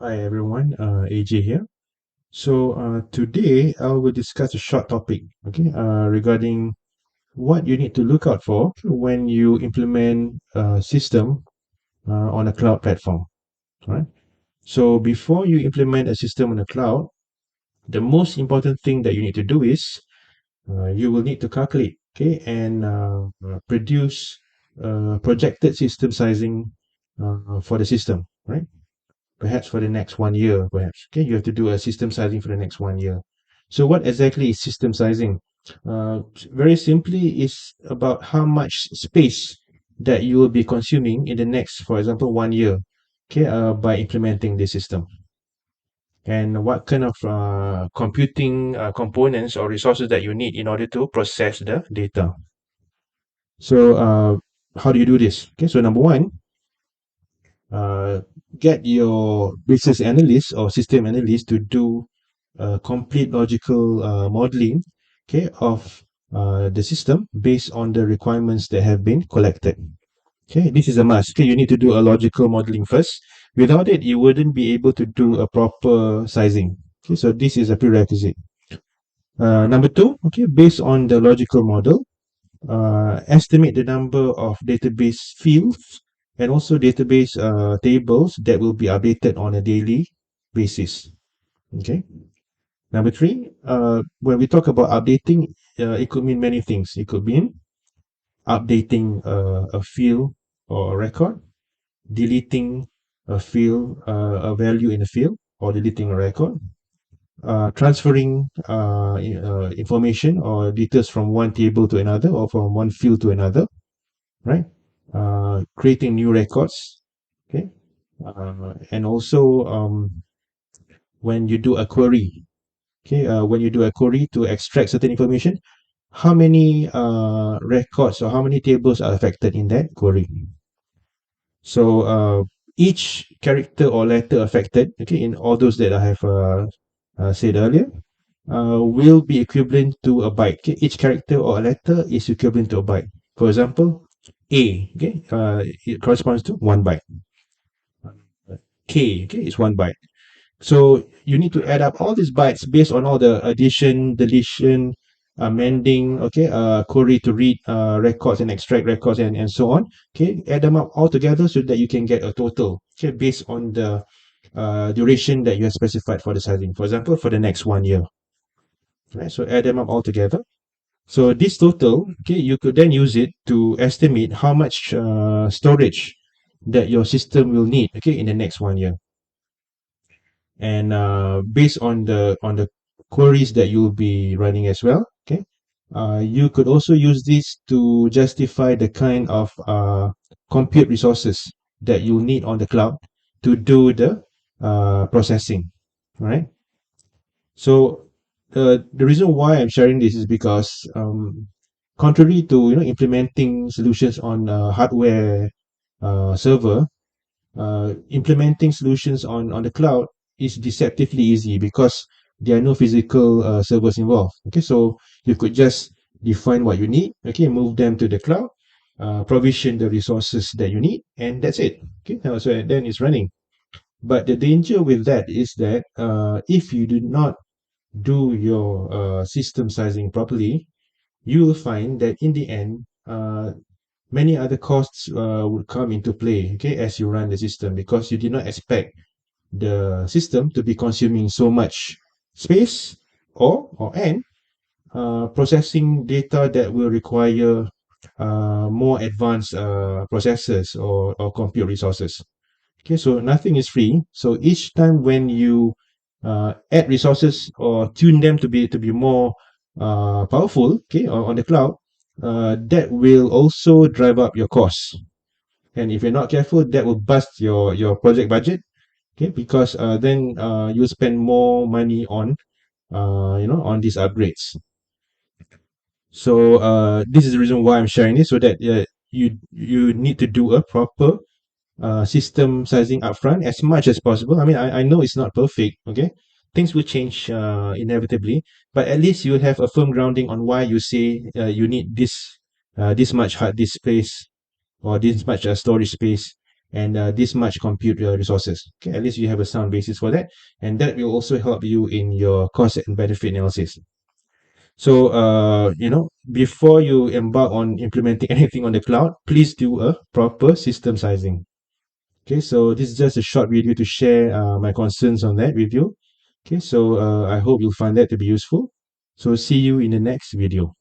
Hi everyone, AJ here. Today I will discuss a short topic, regarding what you need to look out for when you implement a system on a cloud platform. All right. So before you implement a system on a cloud, the most important thing that you need to do is you will need to calculate, and produce projected system sizing for the system, right? Perhaps for the next 1 year, perhaps. Okay, you have to do a system sizing for the next 1 year. So what exactly is system sizing? Very simply, is about how much space that you will be consuming in the next, for example, 1 year, by implementing the system, and what kind of computing components or resources that you need in order to process the data. So how do you do this? Okay, so number one, uh, get your business analyst or system analyst to do complete logical modeling, of the system based on the requirements that have been collected. Okay, this is a must. Okay, you need to do a logical modeling first. Without it, you wouldn't be able to do a proper sizing. Okay, so this is a prerequisite. Number two, okay, based on the logical model, estimate the number of database fields and also database tables that will be updated on a daily basis. Okay. Number three, when we talk about updating, it could mean many things. It could mean updating a field or a record, deleting a field, a value in a field, or deleting a record, transferring information or details from one table to another or from one field to another, right? Creating new records, okay? And also when you do a query, when you do a query to extract certain information, how many records or how many tables are affected in that query. So each character or letter affected, in all those that I have said earlier, will be equivalent to a byte. Okay, each character or letter is equivalent to a byte. For example, A, it corresponds to 1 byte. K, is 1 byte. So you need to add up all these bytes based on all the addition, deletion, amending, query to read records and extract records and so on. Okay, add them up all together so that you can get a total. Okay, based on the duration that you have specified for the sizing. For example, for the next 1 year. Right, so add them up all together. So this total, you could then use it to estimate how much storage that your system will need, in the next 1 year. And based on the queries that you'll be running as well, you could also use this to justify the kind of compute resources that you'll need on the cloud to do the processing, right? So the reason why I'm sharing this is because contrary to implementing solutions on hardware server, implementing solutions on the cloud is deceptively easy because there are no physical servers involved. Okay, so you could just define what you need, move them to the cloud, provision the resources that you need, and that's it. Okay, so then it's running. But the danger with that is that if you do not do your system sizing properly, you will find that in the end, many other costs would come into play, as you run the system, because you did not expect the system to be consuming so much space or processing data that will require more advanced processors or compute resources. Okay, so nothing is free. So each time when you add resources or tune them to be more powerful, on the cloud, that will also drive up your costs. And if you're not careful, that will bust your project budget. Okay, because then you spend more money on on these upgrades. So this is the reason why I'm sharing this, so that you need to do a proper system sizing upfront as much as possible. I mean, I know it's not perfect, things will change inevitably, but at least you have a firm grounding on why you say you need this much hard disk space or this much storage space and this much compute resources. Okay, at least you have a sound basis for that, and that will also help you in your cost and benefit analysis. So, before you embark on implementing anything on the cloud, please do a proper system sizing. Okay, so this is just a short video to share my concerns on that with you. Okay, so I hope you'll find that to be useful. So see you in the next video.